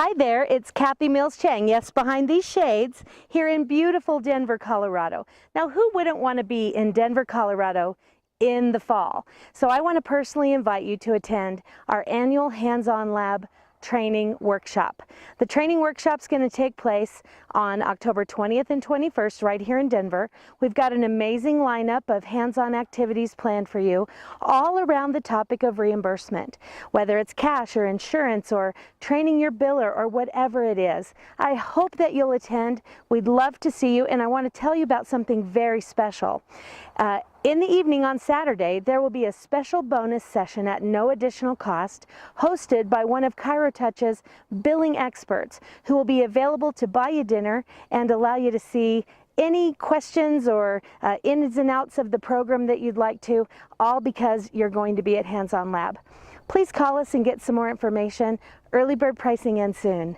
Hi there, it's Kathy Mills-Chang, yes, behind these shades, here in beautiful Denver, Colorado. Now, who wouldn't want to be in Denver, Colorado in the fall? So I want to personally invite you to attend our annual Hands-On Lab training workshop. The training workshop is going to take place on October 20th and 21st right here in Denver. We've got an amazing lineup of hands-on activities planned for you all around the topic of reimbursement, whether it's cash or insurance or training your biller or whatever it is. I hope that you'll attend. We'd love to see you, and I want to tell you about something very special. In the evening on Saturday, there will be a special bonus session at no additional cost, hosted by one of ChiroTouch's billing experts, who will be available to buy you dinner and allow you to see any questions or ins and outs of the program that you'd like to, all because you're going to be at Hands-On Lab. Please call us and get some more information. Early bird pricing ends soon.